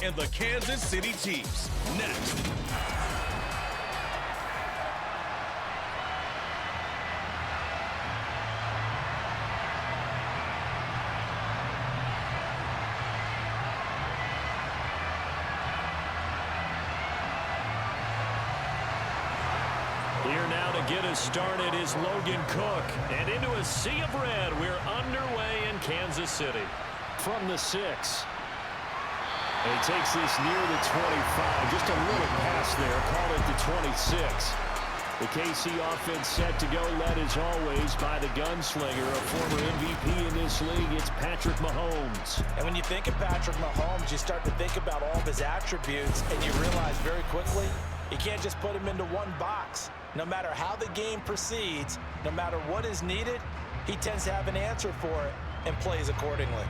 and the Kansas City Chiefs. Next. Here now to get us started is Logan Cook. And into a sea of red, we're underway in Kansas City. From the 6. And he takes this near the 25. Just a little pass there. Call it the 26. The KC offense set to go, led as always by the gunslinger, a former MVP in this league. It's Patrick Mahomes. And when you think of Patrick Mahomes, you start to think about all of his attributes, and you realize very quickly you can't just put him into one box. No matter how the game proceeds, no matter what is needed, he tends to have an answer for it and plays accordingly.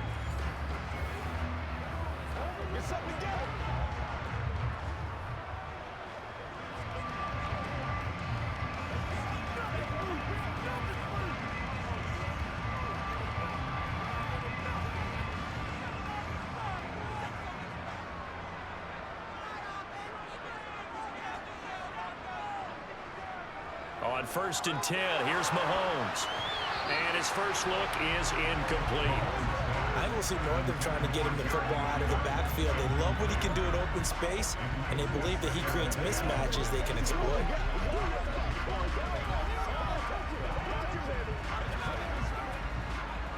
On 1st and 10, here's Mahomes. And his first look is incomplete. I think we'll see more of them trying to get him the football out of the backfield. They love what he can do in open space, and they believe that he creates mismatches they can exploit.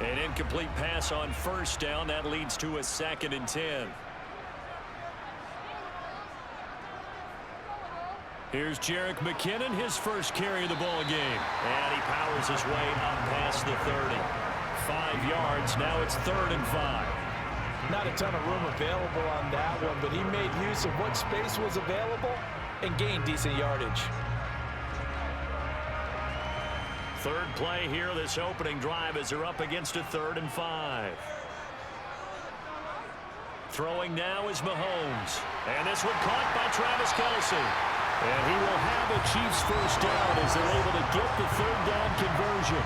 An incomplete pass on 1st down. That leads to a 2nd and 10. Here's Jerick McKinnon, his first carry of the ball game. And he powers his way up past the 30. 5 yards, now it's 3rd and 5. Not a ton of room available on that one, but he made use of what space was available and gained decent yardage. 3rd play here, this opening drive, as they're up against a 3rd and 5. Throwing now is Mahomes. And this one caught by Travis Kelce. And he will have a Chiefs first down as they're able to get the 3rd down conversion.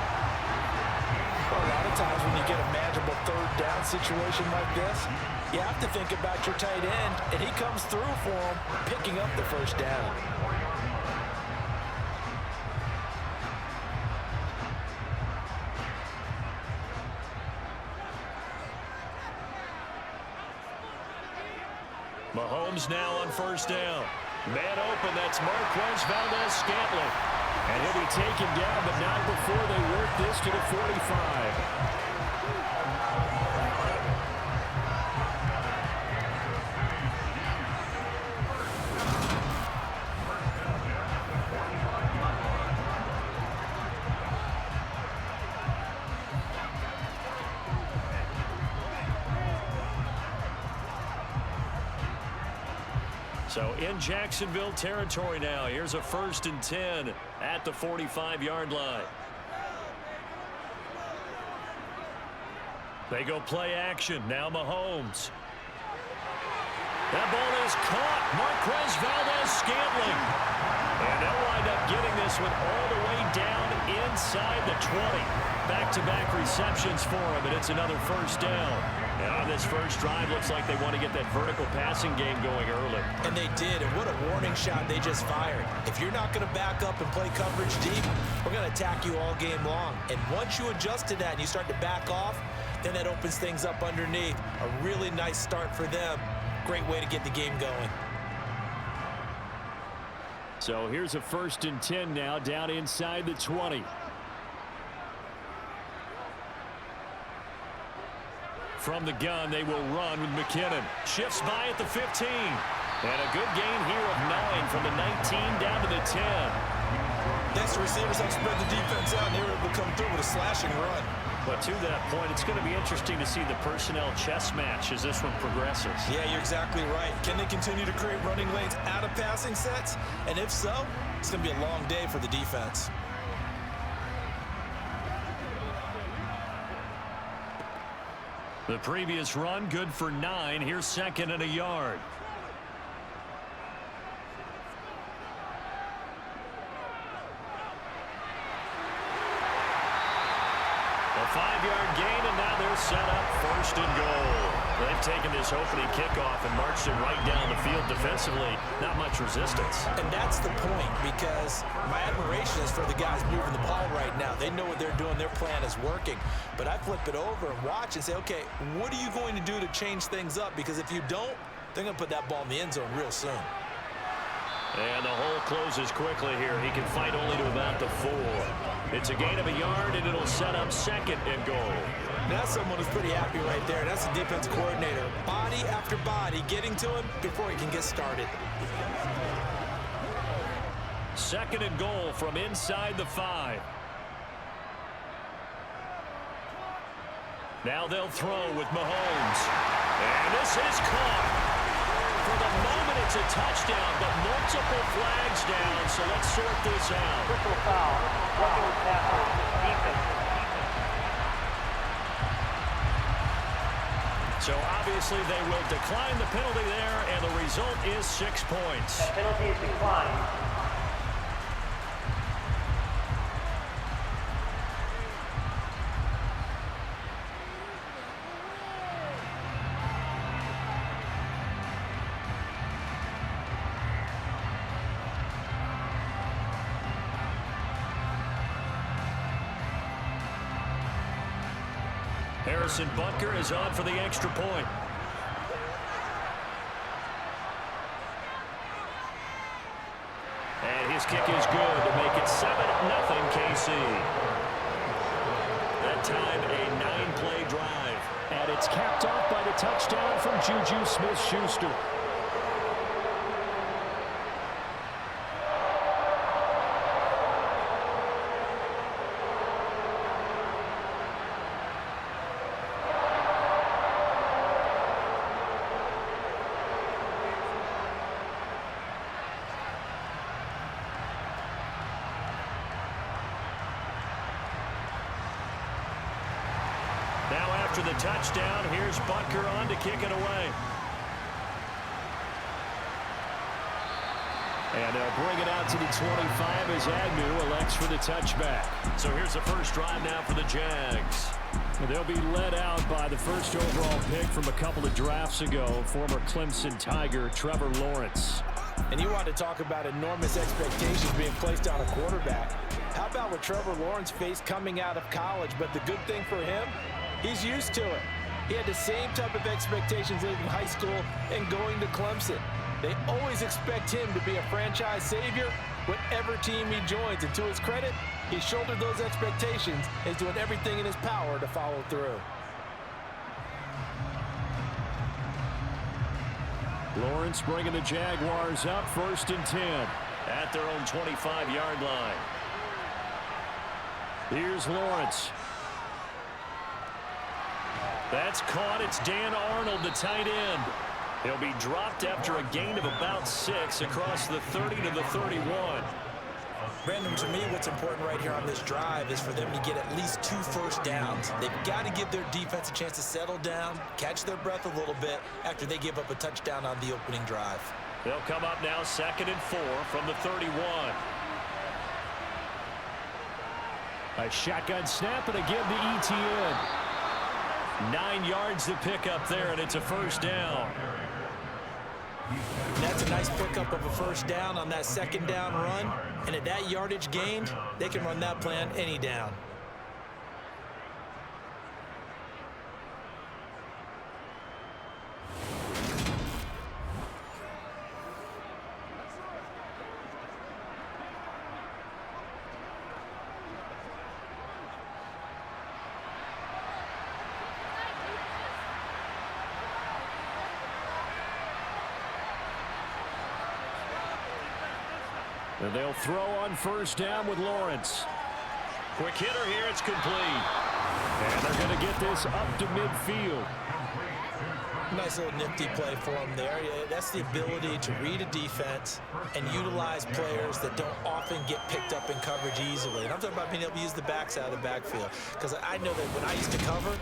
Well, a lot of times when you get a manageable 3rd down situation like this, you have to think about your tight end, and he comes through for him, picking up the 1st down. Mahomes now on 1st down. Man open, that's Marquez Valdes-Scantling. And he'll be taken down, but not before they work this to the 45. So in Jacksonville territory now. Here's a 1st and 10 at the 45-yard line. They go play action. Now Mahomes. That ball is caught. Marquez Valdes-Scantling. And they'll wind up getting this one all the way down inside the 20. Back-to-back receptions for him, and it's another 1st down. And on this first drive, looks like they want to get that vertical passing game going early. And they did, and what a warning shot they just fired. If you're not going to back up and play coverage deep, we're going to attack you all game long. And once you adjust to that and you start to back off, then that opens things up underneath. A really nice start for them. Great way to get the game going. So here's a 1st and 10 now, down inside the 20. From the gun, they will run with McKinnon. Shifts by at the 15. And a good gain here of 9 from the 19 down to the 10. Next, the receivers help spread the defense out, and they were able to come through with a slashing run. But to that point, it's going to be interesting to see the personnel chess match as this one progresses. Yeah, you're exactly right. Can they continue to create running lanes out of passing sets? And if so, it's going to be a long day for the defense. The previous run, good for 9. Here's 2nd and a yard. A 5-yard gain, and now they're set up 1st and goal. They've taken this opening kickoff and marched it right down the field defensively. Not much resistance. And that's the point, because my admiration is for the guys moving the ball right now. They know what they're doing. Their plan is working. But I flip it over and watch and say, okay, what are you going to do to change things up? Because if you don't, they're going to put that ball in the end zone real soon. And the hole closes quickly here. He can fight only to about the 4. It's a gain of a yard, and it'll set up 2nd and goal. That's someone who's pretty happy right there. That's the defense coordinator. Body after body getting to him before he can get started. 2nd and goal from inside the 5. Now they'll throw with Mahomes. And this is caught. For the moment, it's a touchdown, but multiple flags down, so let's sort this out. Triple foul, roughing the passer, defense. So obviously they will decline the penalty there, and the result is 6 points. That penalty is declined. Harrison Butker is on for the extra point. And his kick is good to make it 7-0 KC. That time a 9-play drive. And it's capped off by the touchdown from Juju Smith-Schuster. Now after the touchdown, here's Butker on to kick it away. And they'll bring it out to the 25 as Agnew elects for the touchback. So here's the first drive now for the Jags. They'll be led out by the first overall pick from a couple of drafts ago, former Clemson Tiger Trevor Lawrence. And you want to talk about enormous expectations being placed on a quarterback. How about what Trevor Lawrence faced coming out of college? But the good thing for him, he's used to it. He had the same type of expectations leaving high school and going to Clemson. They always expect him to be a franchise savior, whatever team he joins. And to his credit, he shouldered those expectations and is doing everything in his power to follow through. Lawrence bringing the Jaguars up 1st and 10. At their own 25-yard line. Here's Lawrence. That's caught. It's Dan Arnold, the tight end. He'll be dropped after a gain of about 6 across the 30 to the 31. Brandon, to me, what's important right here on this drive is for them to get at least 2 first downs. They've got to give their defense a chance to settle down, catch their breath a little bit after they give up a touchdown on the opening drive. They'll come up now 2nd and 4 from the 31. A shotgun snap and again to ETN. 9 yards to pick up there, and it's a first down. And that's a nice pickup of a first down on that 2nd down run. And at that yardage gained, they can run that plan any down. And they'll throw on first down with Lawrence. Quick hitter here, it's complete. And they're going to get this up to midfield. Nice little nifty play for him there. That's the ability to read a defense and utilize players that don't often get picked up in coverage easily. And I'm talking about being able to use the backs out of the backfield. Because I know that when I used to cover,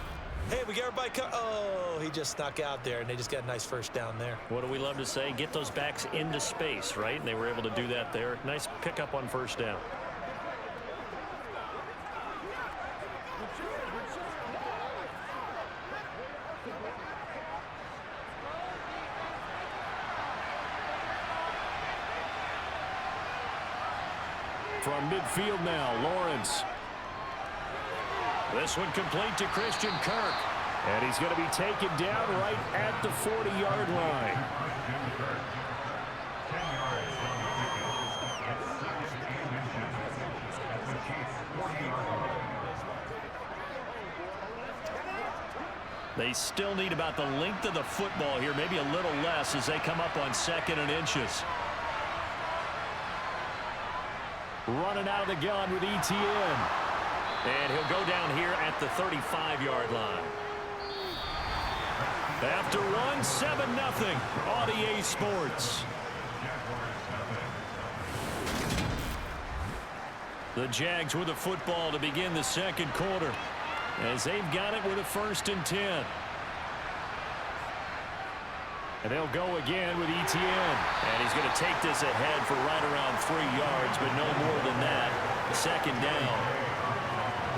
hey, we got everybody oh, he just snuck out there, and they just got a nice first down there. What do we love to say? Get those backs into space, right? And they were able to do that there. Nice pickup on first down. From midfield now, Lawrence. This one complete to Christian Kirk. And he's going to be taken down right at the 40-yard line. They still need about the length of the football here, maybe a little less as they come up on 2nd and inches. Running out of the gun with ETN. And he'll go down here at the 35-yard line. After one, 7-0 on EA Sports. The Jags with the football to begin the 2nd quarter, as they've got it with a 1st and 10. And they'll go again with ETN. And he's going to take this ahead for right around 3 yards, but no more than that. 2nd down.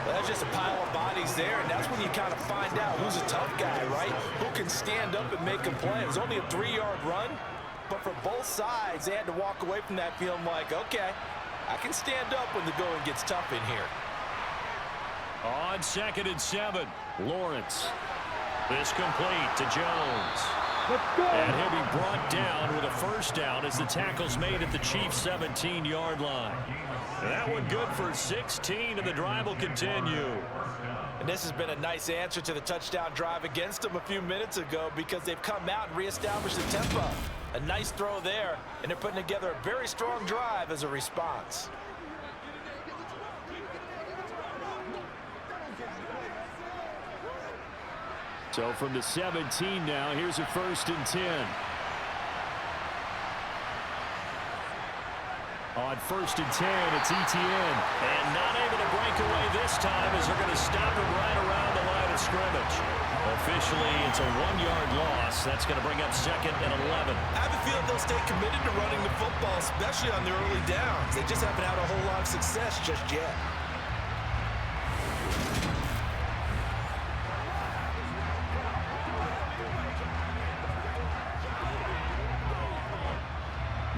Well, that's just a pile of bodies there, and that's when you kind of find out who's a tough guy, right? Who can stand up and make a play. It was only a 3-yard run, but for both sides, they had to walk away from that feeling like, okay, I can stand up when the going gets tough in here. On 2nd and 7, Lawrence. This complete to Jones. And he'll be brought down with a 1st down as the tackle's made at the Chiefs' 17-yard line. That one good for 16, and the drive will continue. And this has been a nice answer to the touchdown drive against them a few minutes ago because they've come out and reestablished the tempo. A nice throw there, and they're putting together a very strong drive as a response. So from the 17 now, here's a 1st and 10. On 1st and 10, it's ETN. And not able to break away this time as they're going to stop him right around the line of scrimmage. Officially, it's a 1-yard loss. That's going to bring up 2nd and 11. I have a feeling they'll stay committed to running the football, especially on the early downs. They just haven't had a whole lot of success just yet.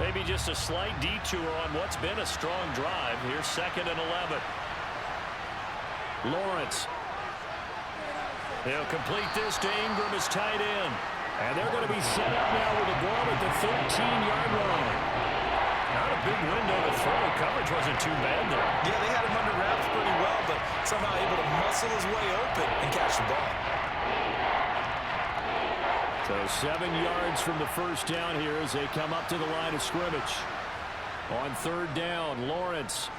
Maybe just a slight detour on what's been a strong drive. Here's 2nd and 11. Lawrence. He'll complete this to Ingram as tight end. And they're going to be set up now with the ball at the 13-yard line. Not a big window to throw. Coverage wasn't too bad there. Yeah, they had him under wraps pretty well, but somehow able to muscle his way open and catch the ball. So 7 yards from the 1st down here as they come up to the line of scrimmage. On 3rd down, Lawrence.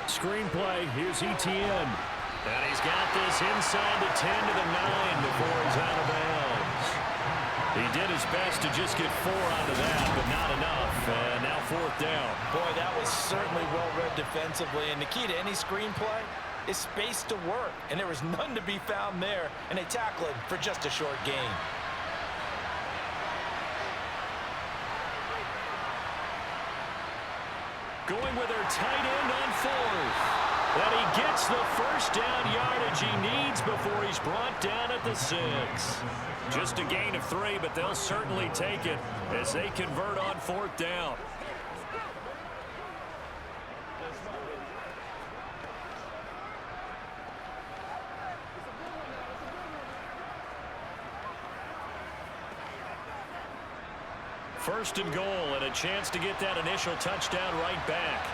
Screen play. Here's ETN. And he's got this inside the 10 to the 9 before he's out of bounds. He did his best to just get 4 out of that, but not enough. And now 4th down. Boy, that was certainly well-read defensively. And the key to any screen play is space to work. And there was none to be found there. And they tackle it for just a short gain. Going with their tight end on 4th. And he gets the 1st down yardage he needs before he's brought down at the 6. Just a gain of 3, but they'll certainly take it as they convert on 4th down. First and goal, and a chance to get that initial touchdown right back.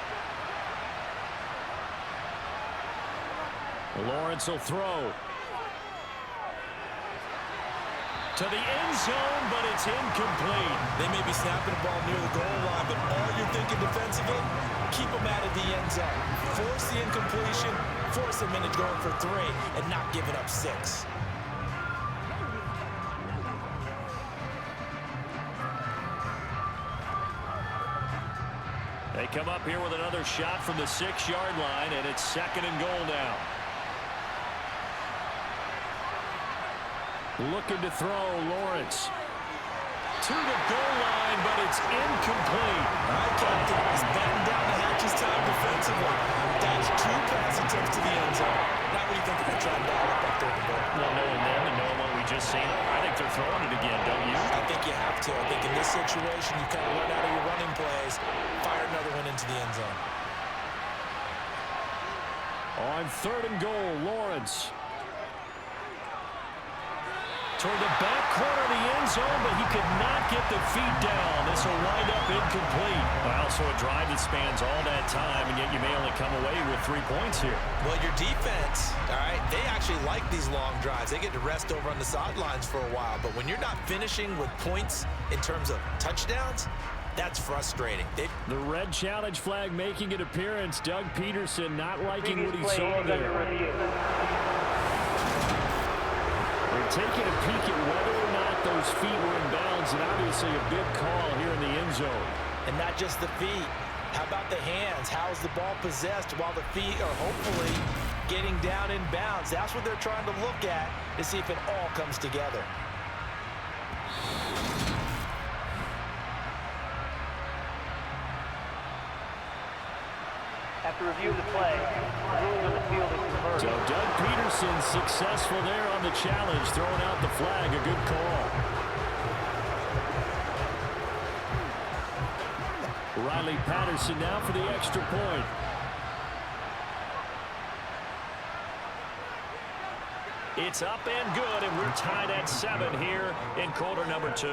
Lawrence will throw. To the end zone, but it's incomplete. They may be snapping the ball near the goal line, but all you're thinking defensively, keep them out of the end zone. Force the incompletion, force them into going for 3, and not giving up 6. They come up here with another shot from the 6-yard line, and it's 2nd and goal now. Looking to throw, Lawrence. To the goal line, but it's incomplete. All right, Captain, he's batting down the hatches time defensively. That's 2 pass attempts to the end zone. Now what do you think they're going to try and dial up there the ball? Well, knowing them and knowing what we just seen, I think they're throwing it again, don't you? I think you have to. I think in this situation, you kind of run out of your running plays, fire another one into the end zone. On 3rd and goal, Lawrence. Toward the back corner of the end zone, but he could not get the feet down. This will wind up incomplete. Well, so a drive that spans all that time, and yet you may only come away with 3 points here. Well, your defense, all right, they actually like these long drives. They get to rest over on the sidelines for a while. But when you're not finishing with points in terms of touchdowns, that's frustrating. The red challenge flag making an appearance. Doug Peterson not liking what he saw there. They're taking a peek at whether or not those feet were in bounds, and obviously a big call here in the end zone. And not just the feet. How about the hands? How's the ball possessed while the feet are hopefully getting down in bounds? That's what they're trying to look at to see if it all comes together. After review of the play, the ruling on the field is reversed. So Doug Peterson successful there on the challenge, throwing out the flag. A good call. Riley Patterson now for the extra point. It's up and good, and we're tied at 7 here in quarter number 2.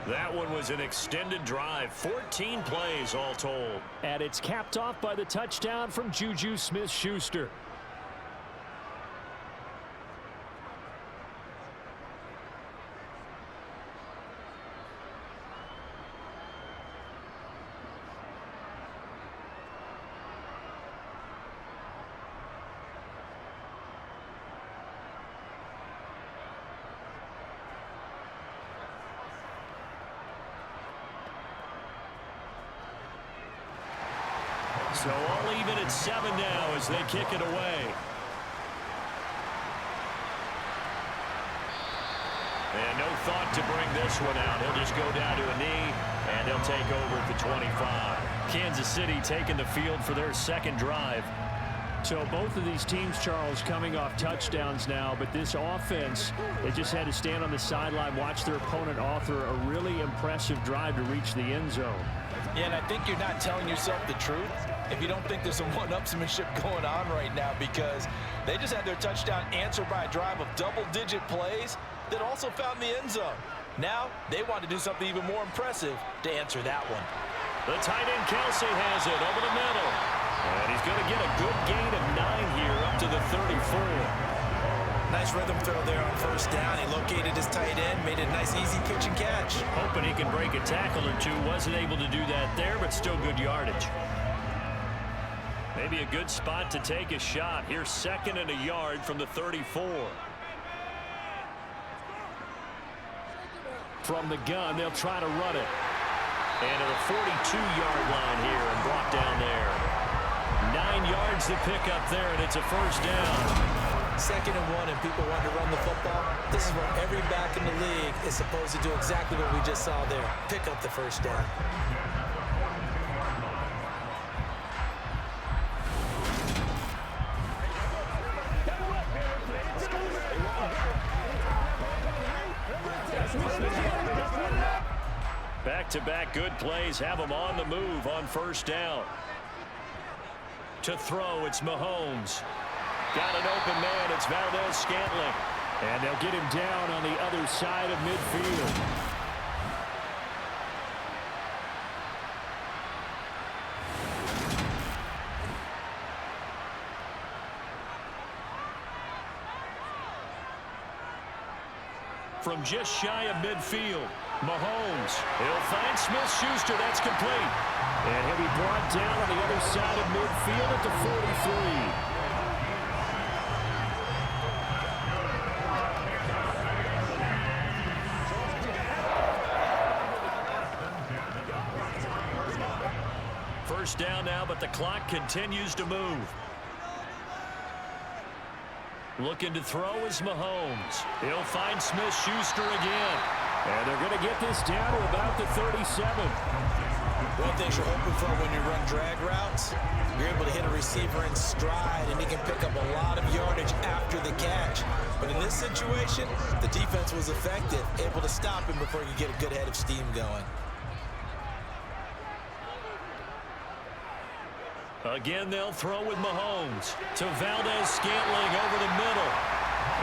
That one was an extended drive, 14 plays all told. And it's capped off by the touchdown from Juju Smith-Schuster. So all even at 7 now as they kick it away. And no thought to bring this one out. He'll just go down to a knee, and they'll take over at the 25. Kansas City taking the field for their second drive. So both of these teams, Charles, coming off touchdowns now, but this offense, they just had to stand on the sideline, watch their opponent author a really impressive drive to reach the end zone. Yeah, and I think you're not telling yourself the truth if you don't think there's some one-upsmanship going on right now, because they just had their touchdown answered by a drive of double-digit plays that also found the end zone. Now they want to do something even more impressive to answer that one. The tight end Kelsey has it over the middle. And he's going to get a good gain of 9 here up to the 34. Nice rhythm throw there on first down. He located his tight end, made a nice easy pitch and catch. Hoping he can break a tackle or two. Wasn't able to do that there, but still good yardage. Maybe a good spot to take a shot. Here's 2nd and a yard from the 34. From the gun, they'll try to run it. And at the 42-yard line here and brought down there. 9 yards to pick up there, and it's a first down. 2nd and 1, and people want to run the football. This is where every back in the league is supposed to do exactly what we just saw there. Pick up the first down. Back-to-back good plays have them on the move on first down. To throw, it's Mahomes. Got an open man, it's Valdez-Scantling. And they'll get him down on the other side of midfield. From just shy of midfield, Mahomes. He'll find Smith-Schuster. That's complete. And he'll be brought down on the other side of midfield at the 43. First down now, but the clock continues to move. Looking to throw is Mahomes. He'll find Smith-Schuster again. And they're going to get this down to about the 37. One thing you're hoping for when you run drag routes, you're able to hit a receiver in stride, and he can pick up a lot of yardage after the catch. But in this situation, the defense was effective, able to stop him before you get a good head of steam going. Again, they'll throw with Mahomes to Valdez-Scantling over the middle.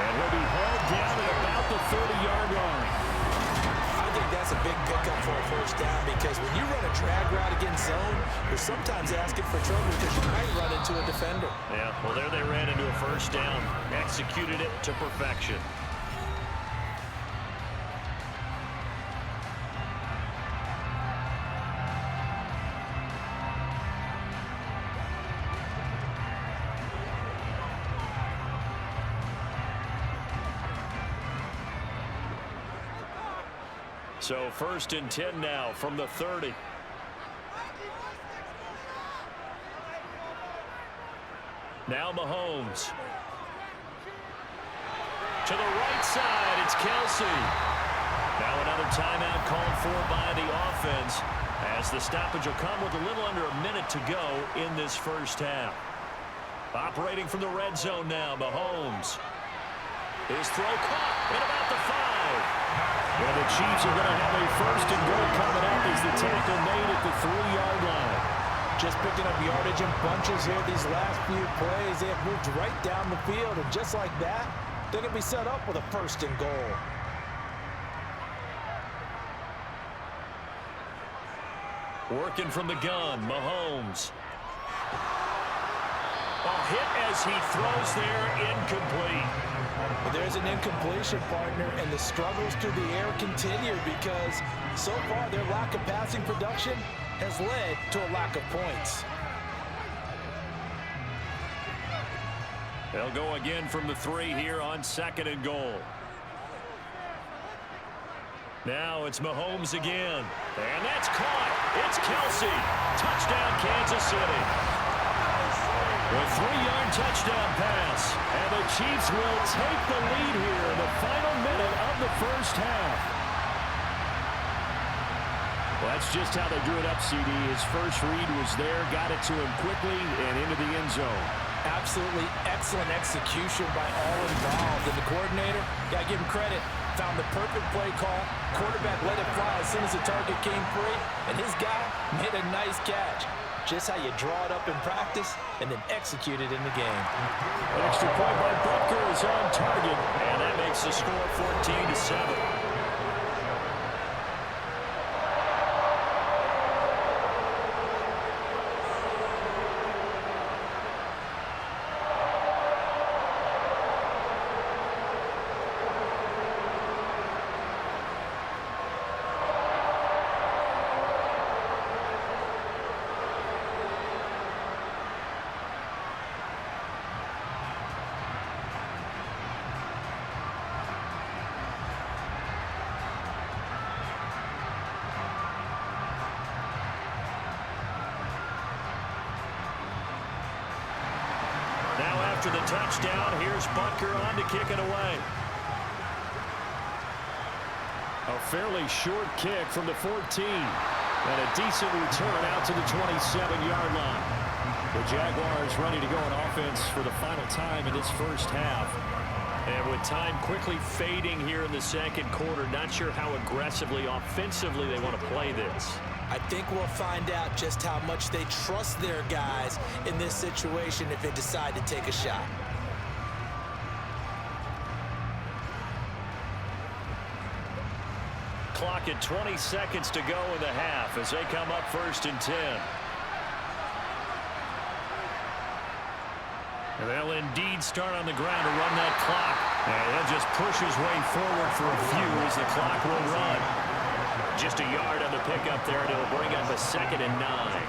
And he'll be hauled down at about the 30-yard line. I think that's a big pickup for a first down because when you run a drag route against zone, you're sometimes asking for trouble because you might run into a defender. Yeah, well, there they ran into a first down. Executed it to perfection. So 1st and 10 now from the 30. Now Mahomes. To the right side, it's Kelsey. Now another timeout called for by the offense as the stoppage will come with a little under a minute to go in this first half. Operating from the red zone now, Mahomes. His throw caught at about the 5. Well, the Chiefs are going to have a 1st and goal coming up as the tackle made at the 3-yard line. Just picking up yardage in bunches here these last few plays. They have moved right down the field, and just like that, they're going to be set up with a 1st and goal. Working from the gun, Mahomes. A hit as he throws there, incomplete. Well, there's an incompletion, partner, and the struggles through the air continue because so far their lack of passing production has led to a lack of points. They'll go again from the 3 here on 2nd and goal. Now it's Mahomes again. And that's caught. It's Kelsey. Touchdown, Kansas City. A 3-yard touchdown pass. And the Chiefs will take the lead here in the final minute of the first half. Well, that's just how they drew it up, CD. His first read was there, got it to him quickly and into the end zone. Absolutely excellent execution by all involved. And the coordinator, got to give him credit, found the perfect play call. Quarterback let it fly as soon as the target came free. And his guy made a nice catch. Just how you draw it up in practice and then execute it in the game. Extra point by Butker is on target. And that makes the score 14-7. After the touchdown, here's Butker on to kick it away. A fairly short kick from the 14. And a decent return out to the 27-yard line. The Jaguars ready to go on offense for the final time in this first half. And with time quickly fading here in the second quarter, not sure how aggressively, offensively they want to play this. I think we'll find out just how much they trust their guys in this situation if they decide to take a shot. Clock at 20 seconds to go in the half as they come up 1st and 10. And they'll indeed start on the ground to run that clock. And he'll just push his way forward for a few as the clock will run. Just a yard on the pickup there, and it'll bring up a 2nd and 9.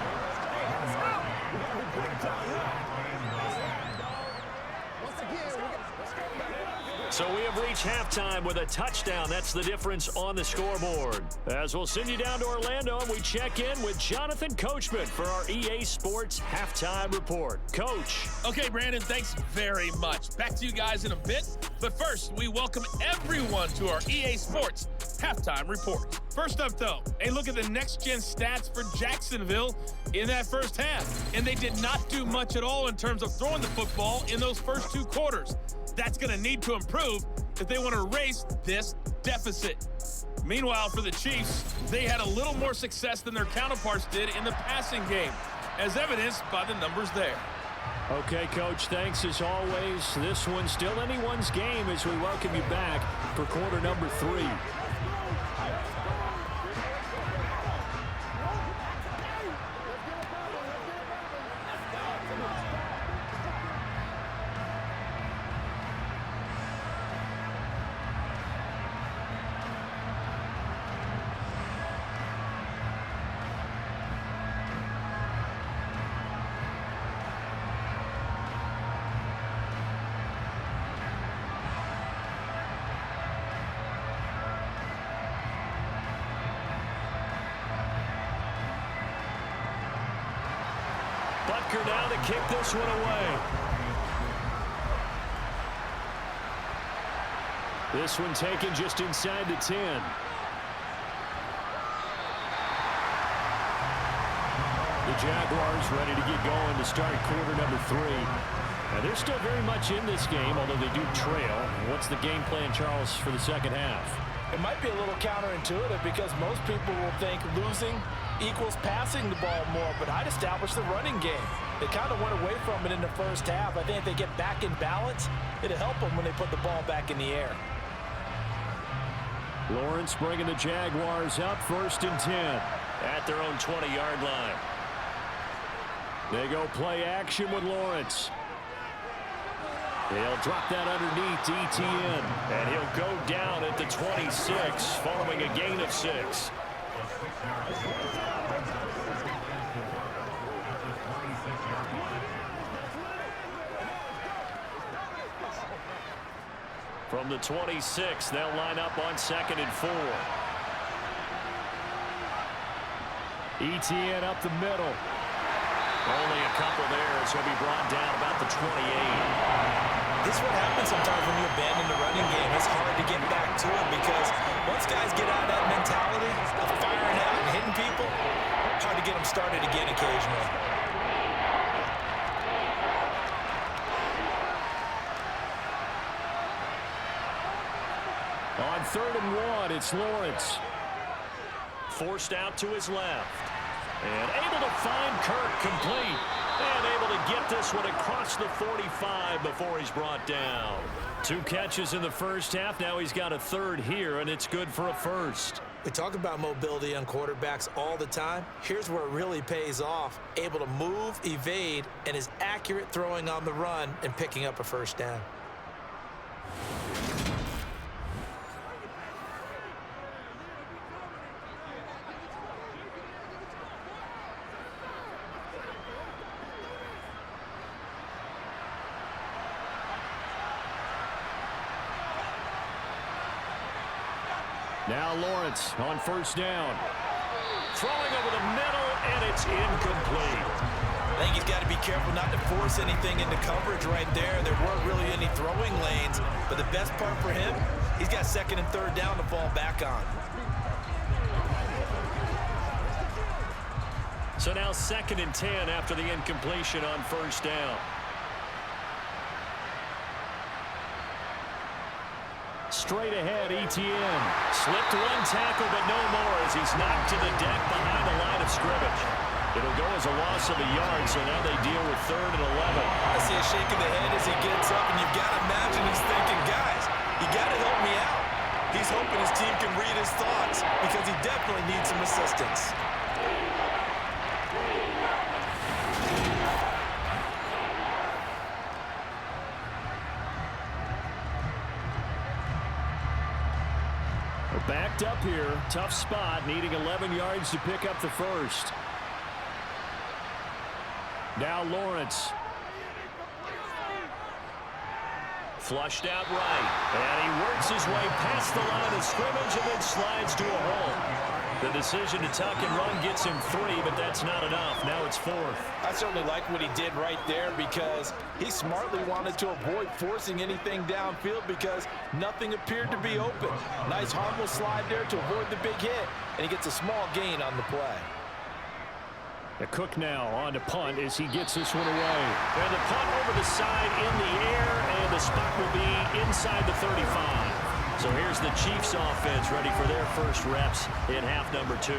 So we have reached halftime with a touchdown. That's the difference on the scoreboard. As we'll send you down to Orlando, and we check in with Jonathan Coachman for our EA Sports Halftime Report. Coach. Okay, Brandon, thanks very much. Back to you guys in a bit. But first, we welcome everyone to our EA Sports Halftime Report. First up, though, a look at the next-gen stats for Jacksonville in that first half. And they did not do much at all in terms of throwing the football in those first 2 quarters. That's going to need to improve if they want to erase this deficit. Meanwhile, for the Chiefs, they had a little more success than their counterparts did in the passing game. as evidenced by the numbers there. Okay, Coach, thanks as always. This one's still anyone's game as we welcome you back for quarter number 3. Butker now to kick this one away. This one taken just inside the 10. The Jaguars ready to get going to start quarter number 3. Now they're still very much in this game, although they do trail. What's the game plan, Charles, for the second half? It might be a little counterintuitive because most people will think losing equals passing the ball more, but I'd establish the running game. They kind of went away from it in the first half. I think if they get back in balance, it'll help them when they put the ball back in the air. Lawrence bringing the Jaguars up 1st and 10. At their own 20-yard line. They go play action with Lawrence. They'll drop that underneath to ETN. And he'll go down at the 26 following a gain of 6. From the 26, they'll line up on 2nd and 4. ETN up the middle. Only a couple there as he'll be brought down about the 28. This is what happens sometimes when you abandon the running game. It's hard to get back to it because once guys get out of that mentality of firing out and hitting people, hard to get them started again occasionally. On 3rd and 1, it's Lawrence. Forced out to his left. And able to find Kirk complete. And able to get this one across the 45 before he's brought down. 2 catches in the first half. Now he's got a 3rd here, and it's good for a 1st. We talk about mobility on quarterbacks all the time. Here's where it really pays off. Able to move, evade, and is accurate throwing on the run and picking up a 1st down. Now Lawrence on 1st down. Throwing over the middle, and it's incomplete. I think he's got to be careful not to force anything into coverage right there. There weren't really any throwing lanes, but the best part for him, he's got 2nd and 3rd down to fall back on. So now 2nd and 10 after the incompletion on 1st down. Straight ahead, ETN. Slipped one tackle, but no more as he's knocked to the deck behind the line of scrimmage. It'll go as a loss of a yard, so now they deal with 3rd and 11. I see a shake of the head as he gets up, and you've got to imagine he's thinking, guys, you got to help me out. He's hoping his team can read his thoughts because he definitely needs some assistance. Backed up here. Tough spot. Needing 11 yards to pick up the 1st. Now Lawrence. Flushed out right. And he works his way past the line of scrimmage and then slides to a hole. The decision to tuck and run gets him 3, but that's not enough. Now it's 4th. I certainly like what he did right there because he smartly wanted to avoid forcing anything downfield because nothing appeared to be open. Nice harmless slide there to avoid the big hit, and he gets a small gain on the play. The Cook now on to punt as he gets this one away. And the punt over the side in the air, and the spot will be inside the 35. So here's the Chiefs offense ready for their first reps in half number 2.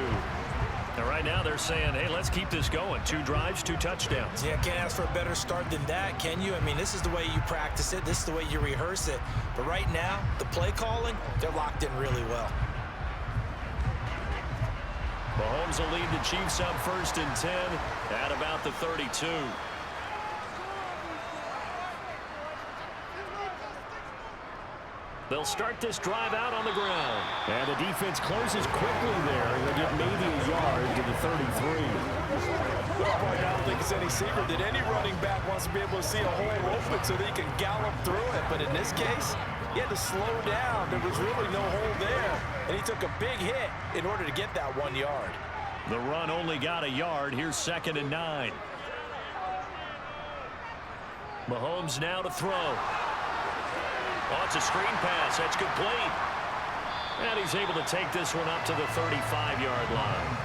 And right now they're saying, hey, let's keep this going. 2 drives, 2 touchdowns. Yeah, can't ask for a better start than that, can you? I mean, this is the way you practice it. This is the way you rehearse it. But right now, the play calling, they're locked in really well. Mahomes will lead the Chiefs up 1st and 10 at about the 32. They'll start this drive out on the ground. And the defense closes quickly there. They'll get maybe a yard to the 33. Well, I don't think it's any secret that any running back wants to be able to see a hole open so that he can gallop through it. But in this case, he had to slow down. There was really no hole there. And he took a big hit in order to get that 1 yard. The run only got a yard. Here's 2nd and 9. Mahomes now to throw. Oh, it's a screen pass. That's complete. And he's able to take this one up to the 35-yard line.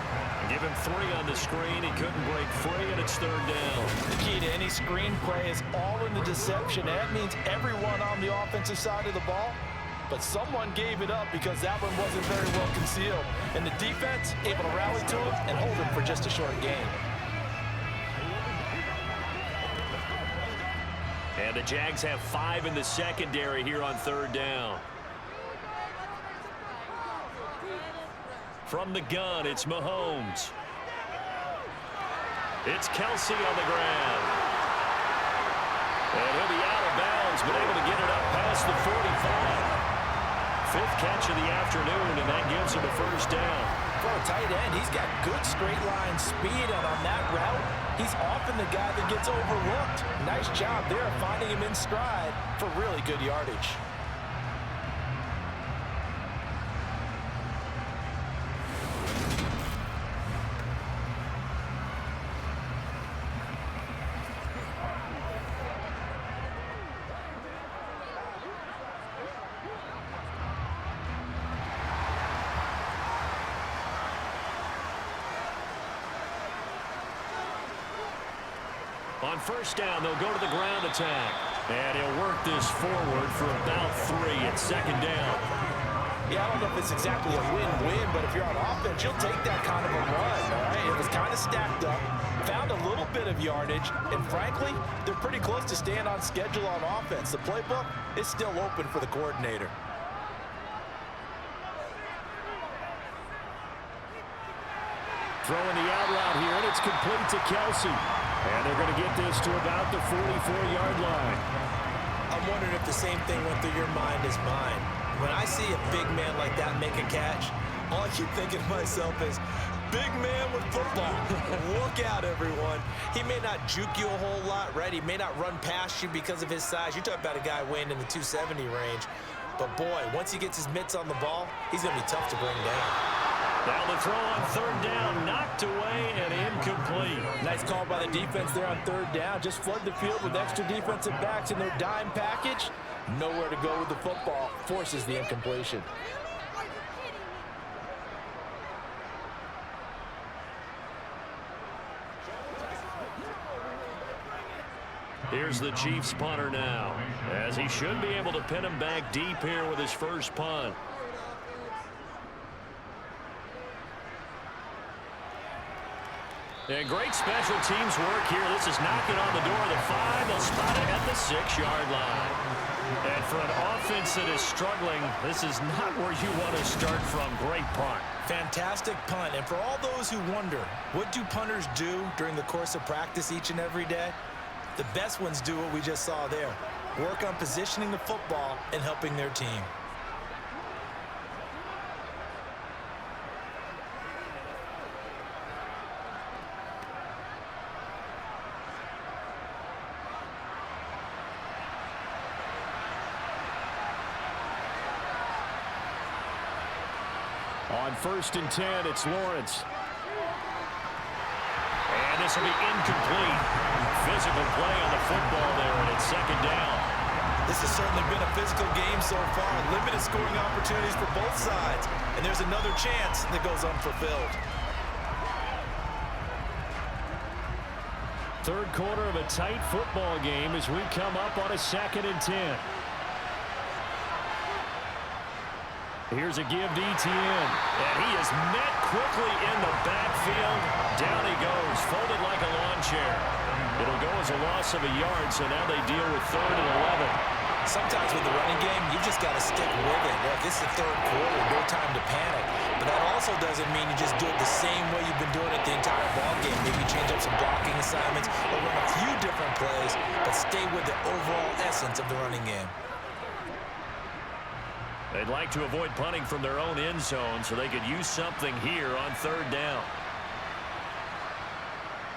Give him 3 on the screen. He couldn't break free, and it's 3rd down. The key to any screen play is all in the deception. That means everyone on the offensive side of the ball. But someone gave it up because that one wasn't very well concealed. And the defense able to rally to him and hold him for just a short gain. And the Jags have 5 in the secondary here on 3rd down. From the gun, it's Mahomes. It's Kelsey on the ground. And he'll be out of bounds, but able to get it up past the 45. 5th catch of the afternoon, and that gives him a 1st down. For a tight end, he's got good straight line speed, and on that route, he's often the guy that gets overlooked. Nice job there of finding him in stride for really good yardage. On 1st down, they'll go to the ground attack. And he'll work this forward for about 3 at 2nd down. Yeah, I don't know if it's exactly a win-win, but if you're on offense, you'll take that kind of a run, all right? It was kind of stacked up, found a little bit of yardage, and frankly, they're pretty close to staying on schedule on offense. The playbook is still open for the coordinator. Throwing the out route here, and it's complete to Kelsey. And they're going to get this to about the 44-yard line. I'm wondering if the same thing went through your mind as mine. When I see a big man like that make a catch, all I keep thinking to myself is, big man with football. Look out, everyone. He may not juke you a whole lot, right? He may not run past you because of his size. You're talking about a guy weighing in the 270 range. But, boy, once he gets his mitts on the ball, he's going to be tough to bring down. Now the throw on 3rd down, knocked away and incomplete. Nice call by the defense there on 3rd down. Just flood the field with extra defensive backs in their dime package. Nowhere to go with the football. Forces the incompletion. Here's the Chiefs punter now, as he should be able to pin him back deep here with his 1st punt. And great special teams work here. This is knocking on the door of the 5. They'll spot it at the 6-yard line. And for an offense that is struggling, this is not where you want to start from. Great punt. Fantastic punt. And for all those who wonder, what do punters do during the course of practice each and every day? The best ones do what we just saw there. Work on positioning the football and helping their team. On 1st and 10, it's Lawrence. And this will be incomplete. Physical play on the football there, and it's 2nd down. This has certainly been a physical game so far. Limited scoring opportunities for both sides. And there's another chance that goes unfulfilled. 3rd quarter of a tight football game as we come up on a 2nd and 10. Here's a give to Etienne. And he is met quickly in the backfield. Down he goes, folded like a lawn chair. It'll go as a loss of a yard, so now they deal with 3rd and 11. Sometimes with the running game, you've just got to stick with it. Look, it's the 3rd quarter, no time to panic. But that also doesn't mean you just do it the same way you've been doing it the entire ball game. Maybe change up some blocking assignments or run a few different plays, but stay with the overall essence of the running game. They'd like to avoid punting from their own end zone so they could use something here on 3rd down.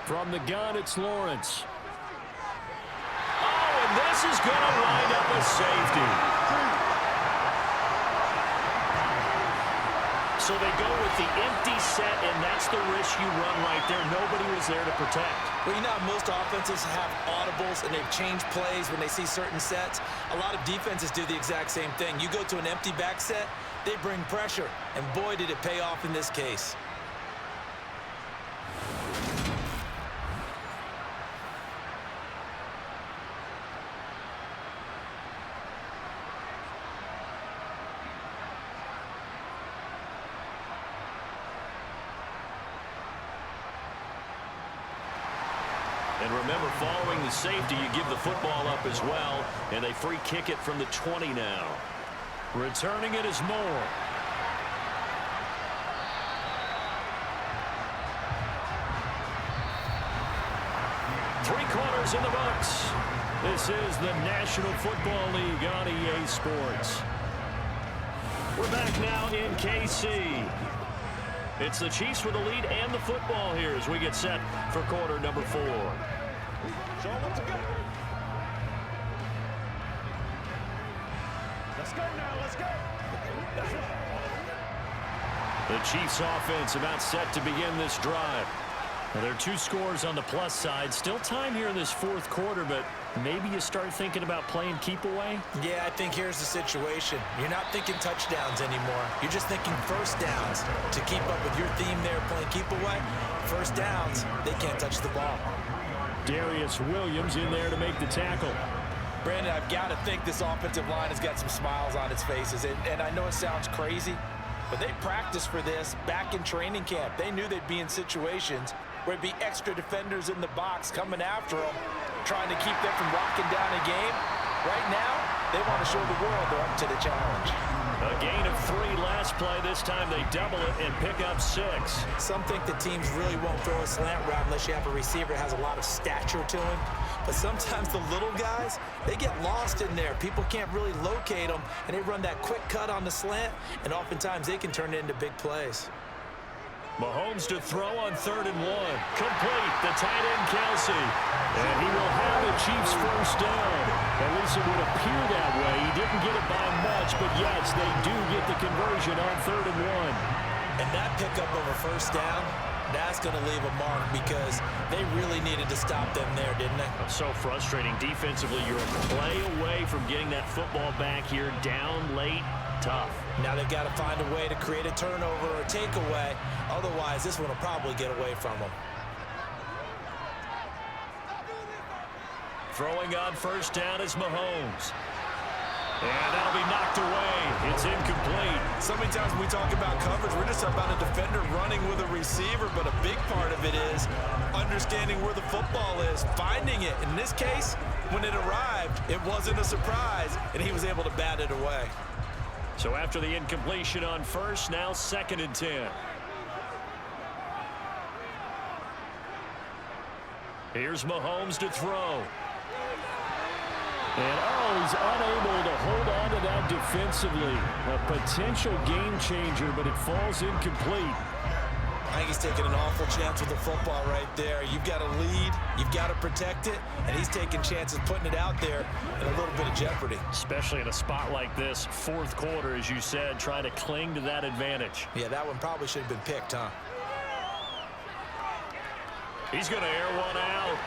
From the gun, it's Lawrence. Oh, and this is going to wind up a safety. So they go with the empty set, and that's the risk you run right there. Nobody was there to protect. Well, you know how most offenses have audibles and they've changed plays when they see certain sets. A lot of defenses do the exact same thing. You go to an empty back set, they bring pressure, and boy, did it pay off in this case. And remember, following the safety, you give the football up as well, and they free kick it from the 20 now. Returning it is Moore. Three-quarters in the books. This is the National Football League on EA Sports. We're back now in KC. It's the Chiefs with the lead and the football here as we get set for quarter number 4. Show them what to go. Let's go now, let's go. The Chiefs offense about set to begin this drive. Now, there are 2 scores on the plus side. Still time here in this 4th quarter, but maybe you start thinking about playing keep away? Yeah, I think here's the situation. You're not thinking touchdowns anymore. You're just thinking first downs. To keep up with your theme there, playing keep away, first downs, they can't touch the ball. Darius Williams in there to make the tackle. Brandon, I've got to think this offensive line has got some smiles on its faces. And I know it sounds crazy, but they practiced for this back in training camp. They knew they'd be in situations where there'd be extra defenders in the box coming after them, trying to keep them from locking down a game. Right now, they want to show the world they're up to the challenge. A gain of 3 last play. This time they double it and pick up 6. Some think the teams really won't throw a slant route unless you have a receiver that has a lot of stature to him. But sometimes the little guys, they get lost in there. People can't really locate them, and they run that quick cut on the slant, and oftentimes they can turn it into big plays. Mahomes to throw on 3rd and 1. Complete. The tight end, Kelsey. And he will have the Chiefs first down. At least it would appear that way. He didn't get it by much, but yes, they do get the conversion on 3rd and 1. And that pickup over first down, that's going to leave a mark because they really needed to stop them there, didn't they? So frustrating. Defensively, you're a play away from getting that football back here down late. Tough. Now they've got to find a way to create a turnover or a takeaway. Otherwise, this one will probably get away from them. Throwing on first down is Mahomes. And that'll be knocked away. It's incomplete. So many times when we talk about coverage, we're just talking about a defender running with a receiver, but a big part of it is understanding where the football is, finding it. In this case, when it arrived, it wasn't a surprise, and he was able to bat it away. So after the incompletion on first, now 2nd and 10. Here's Mahomes to throw. And, he's unable to hold on to that defensively. A potential game changer, but it falls incomplete. I think he's taking an awful chance with the football right there. You've got to lead, you've got to protect it, and he's taking chances putting it out there in a little bit of jeopardy. Especially in a spot like this, 4th quarter, as you said, trying to cling to that advantage. Yeah, that one probably should have been picked, huh? He's going to air one out.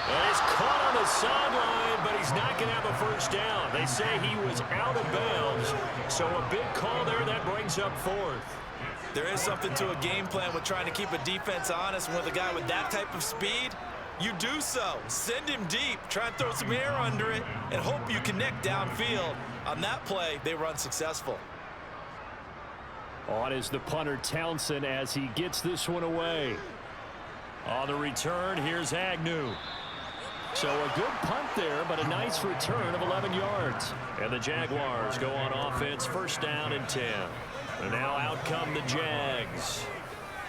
And he's caught on the sideline, but he's not going to have a first down. They say he was out of bounds, so a big call there that brings up 4th. There is something to a game plan with trying to keep a defense honest. With a guy with that type of speed, you do so. Send him deep, try and throw some air under it, and hope you connect downfield. On that play, they were unsuccessful. On is the punter Townsend as he gets this one away. On the return, here's Agnew. So a good punt there, but a nice return of 11 yards. And the Jaguars go on offense, first down and 10. And now out come the Jags.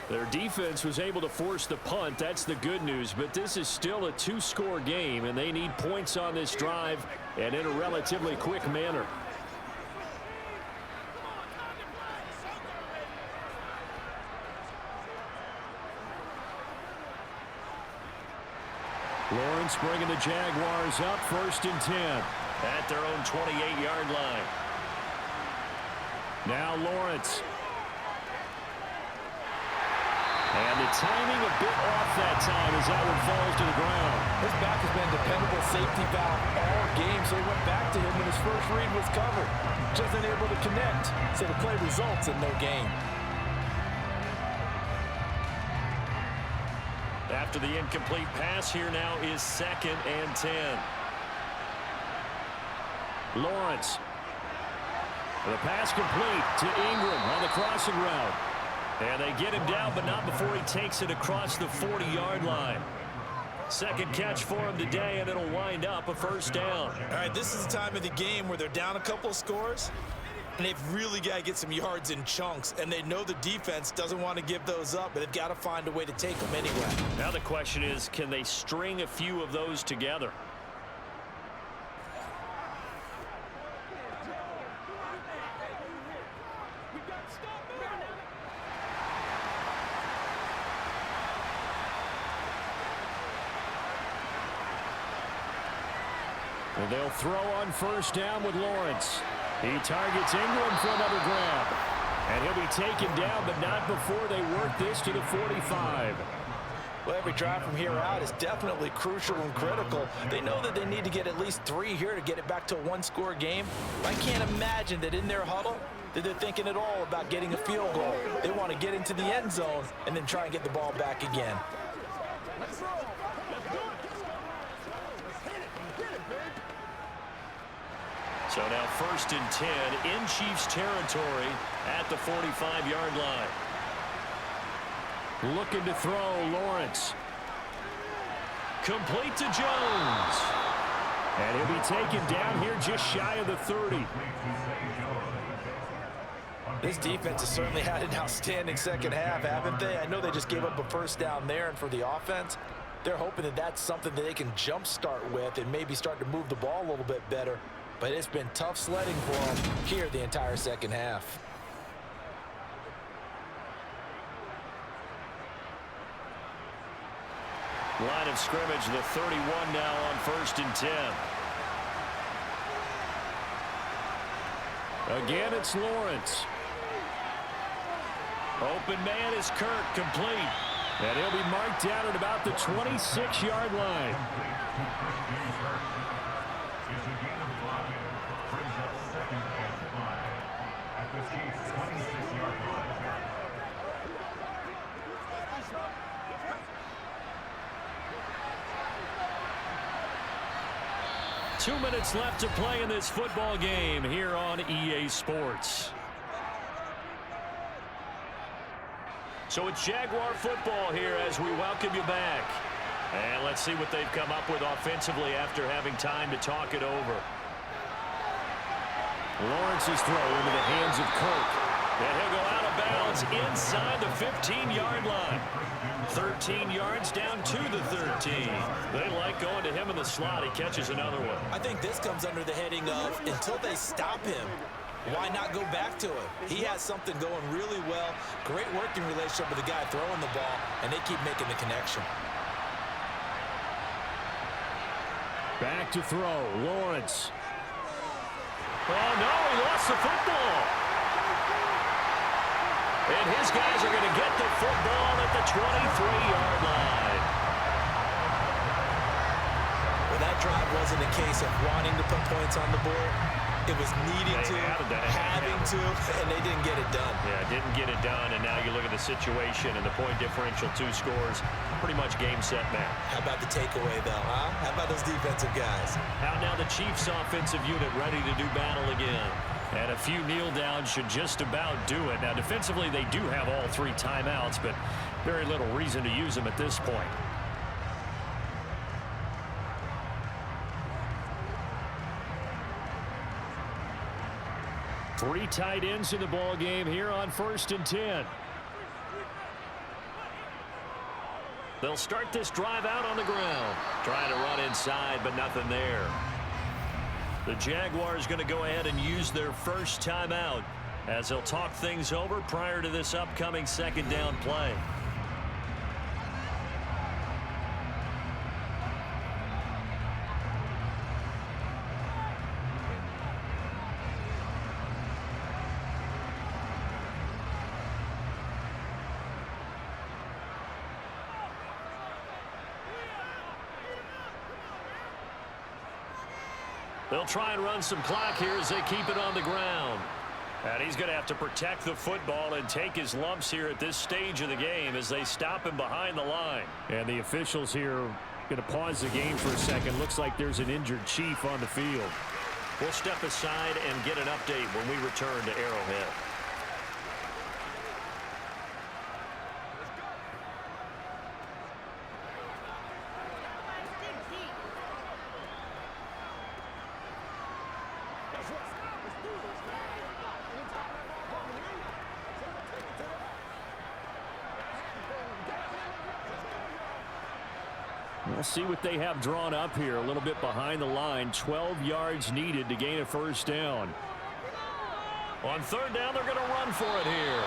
Their defense was able to force the punt. That's the good news. But this is still a two-score game, and they need points on this drive and in a relatively quick manner. Lawrence bringing the Jaguars up, first and 10. At their own 28-yard line. Now Lawrence. And the timing a bit off that time as that one falls to the ground. His back has been a dependable safety valve all game, so he went back to him when his first read was covered. Just unable to connect, so the play results in no gain. After the incomplete pass, here now is second and 10. Lawrence. The pass complete to Ingram on the crossing route. And they get him down, but not before he takes it across the 40-yard line. Second catch for him today, and it'll wind up a first down. All right, this is the time of the game where they're down a couple of scores, and they've really got to get some yards in chunks, and they know the defense doesn't want to give those up, but they've got to find a way to take them anyway. Now the question is, can they string a few of those together? And they'll throw on first down with Lawrence. He targets Ingram for another grab. And he'll be taken down, but not before they work this to the 45. Well, every drive from here out is definitely crucial and critical. They know that they need to get at least 3 here to get it back to a one-score game. I can't imagine that in their huddle that they're thinking at all about getting a field goal. They want to get into the end zone and then try and get the ball back again. So now first and 10 in Chiefs territory at the 45-yard line. Looking to throw, Lawrence. Complete to Jones. And he'll be taken down here just shy of the 30. This defense has certainly had an outstanding second half, haven't they? I know they just gave up a first down there, and for the offense, they're hoping that that's something that they can jumpstart with and maybe start to move the ball a little bit better. But it's been tough sledding for them here the entire second half. Line of scrimmage, the 31 now on first and 10. Again, it's Lawrence. Open man is Kirk, complete. And he'll be marked down at about the 26-yard line. 2 minutes left to play in this football game here on EA Sports. So it's Jaguar football here as we welcome you back. And let's see what they've come up with offensively after having time to talk it over. Lawrence's throw into the hands of Kirk. And he'll go out of bounds inside the 15-yard line. 13 yards down to the 13. They like going to him in the slot. He catches another one. I think this comes under the heading of until they stop him, why not go back to him? He has something going really well. Great working relationship with the guy throwing the ball, and they keep making the connection. Back to throw, Lawrence. Oh, no, he lost the football. And his guys are going to get the football at the 23-yard line. Well, that drive wasn't a case of wanting to put points on the board. It was needing to, having to, and they didn't get it done. Yeah, didn't get it done, and now you look at the situation and the point differential, 2 scores, pretty much game, set, match. How about the takeaway, though, huh? How about those defensive guys? Out now the Chiefs' offensive unit ready to do battle again. And a few kneel downs should just about do it. Now, defensively, they do have all 3 timeouts, but very little reason to use them at this point. Three tight ends in the ball game here on 1st and 10. They'll start this drive out on the ground. Trying to run inside, but nothing there. The Jaguars going to go ahead and use their first timeout as they'll talk things over prior to this upcoming 2nd down play. They'll try and run some clock here as they keep it on the ground. And he's going to have to protect the football and take his lumps here at this stage of the game as they stop him behind the line. And the officials here going to pause the game for a second. Looks like there's an injured Chief on the field. We'll step aside and get an update when we return to Arrowhead. We'll see what they have drawn up here a little bit behind the line. 12 yards needed to gain a 1st down. On 3rd down, they're going to run for it here.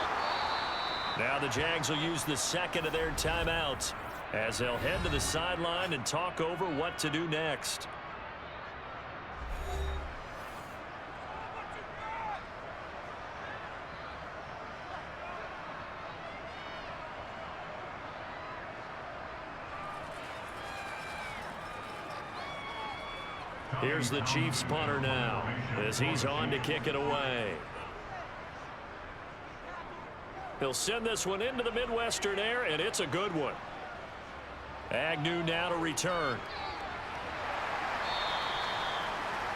Now the Jags will use the 2nd of their timeouts as they'll head to the sideline and talk over what to do next. Here's the Chiefs punter now as he's on to kick it away. He'll send this one into the Midwestern air, and it's a good one. Agnew now to return.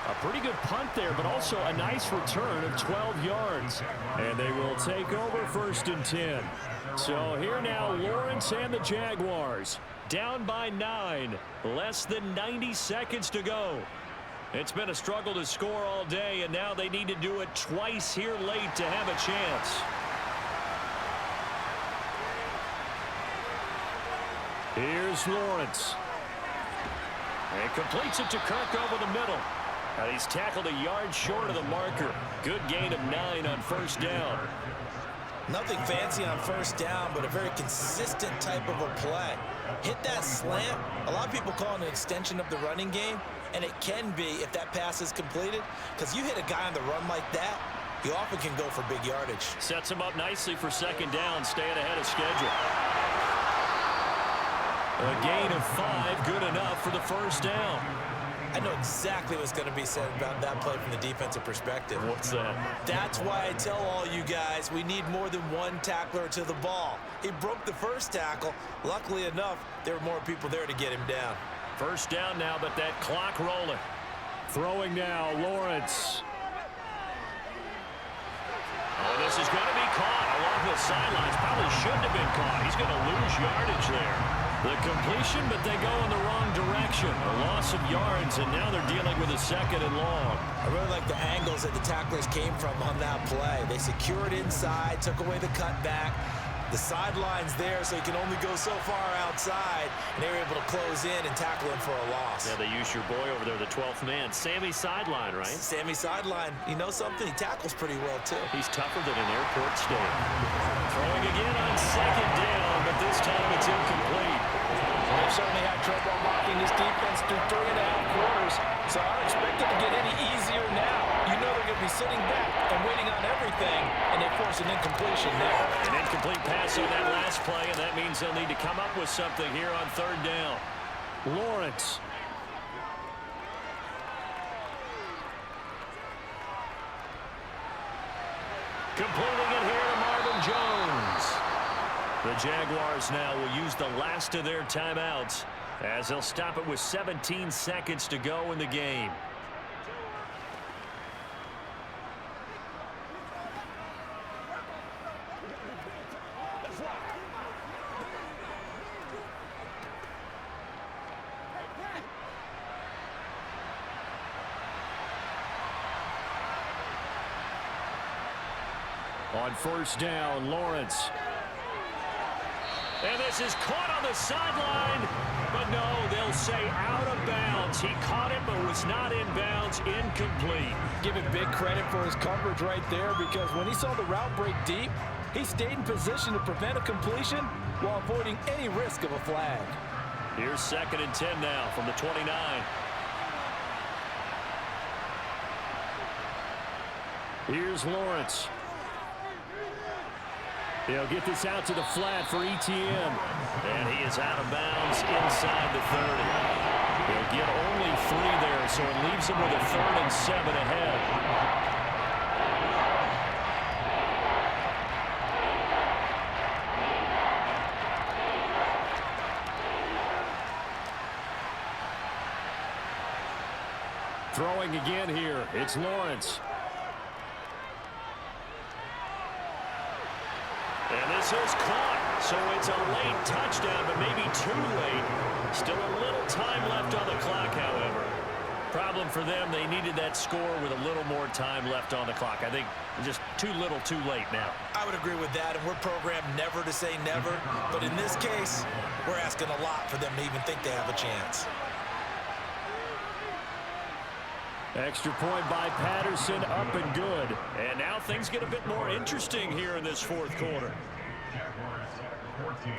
A pretty good punt there, but also a nice return of 12 yards. And they will take over 1st and 10. So here now, Lawrence and the Jaguars down by 9. Less than 90 seconds to go. It's been a struggle to score all day, and now they need to do it twice here late to have a chance. Here's Lawrence. And completes it to Kirk over the middle. And he's tackled a yard short of the marker. Good gain of 9 on 1st down. Nothing fancy on 1st down, but a very consistent type of a play. Hit that slant. A lot of people call it an extension of the running game, and it can be if that pass is completed, because you hit a guy on the run like that, you often can go for big yardage. Sets him up nicely for 2nd down, staying ahead of schedule. A gain of 5, good enough for the 1st down. I know exactly what's going to be said about that play from the defensive perspective. What's that? That's why I tell all you guys we need more than one tackler to the ball. He broke the 1st tackle. Luckily enough, there were more people there to get him down. 1st down now, but that clock rolling. Throwing now, Lawrence. Oh, this is going to be caught along the sidelines. Probably shouldn't have been caught. He's going to lose yardage there. The completion, but they go in the wrong direction. A loss of yards, and now they're dealing with a 2nd and long. I really like the angles that the tacklers came from on that play. They secured inside, took away the cutback. The sideline's there, so he can only go so far outside, and they were able to close in and tackle him for a loss. Yeah, they used your boy over there, the 12th man, Sammy Sideline, right? Sammy Sideline. You know something? He tackles pretty well, too. He's tougher than an airport stay. Throwing again on 2nd down, but this time it's incomplete. They've certainly had trouble blocking this defense through 3.5 quarters, so I don't expect it to get any easier now. You know they're going to be sitting back and waiting on everything, and they force an incompletion there. An incomplete pass on that last play, and that means they'll need to come up with something here on 3rd down. Lawrence. Completing it here to Marvin Jones. The Jaguars now will use the last of their timeouts as they'll stop it with 17 seconds to go in the game. On first down, Lawrence. And this is caught on the sideline. But no, they'll say out of bounds. He caught it but was not in bounds. Incomplete. Give him big credit for his coverage right there, because when he saw the route break deep, he stayed in position to prevent a completion while avoiding any risk of a flag. Here's 2nd and 10 now from the 29. Here's Lawrence. They'll get this out to the flat for ETN. And he is out of bounds inside the 30. They'll get only 3 there, so it leaves them with a 3rd and 7 ahead. Throwing again here. It's Lawrence. And this is caught. So it's a late touchdown, but maybe too late. Still a little time left on the clock, however. Problem for them, they needed that score with a little more time left on the clock. I think just too little, too late now. I would agree with that, and we're programmed never to say never. But in this case, we're asking a lot for them to even think they have a chance. Extra point by Patterson, up and good. And now things get a bit more interesting here in this 4th quarter. Jaguars 14.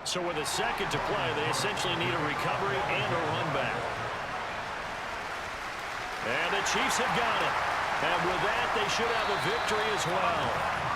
So with a 2nd to play, they essentially need a recovery and a run back. And the Chiefs have got it. And with that, they should have a victory as well.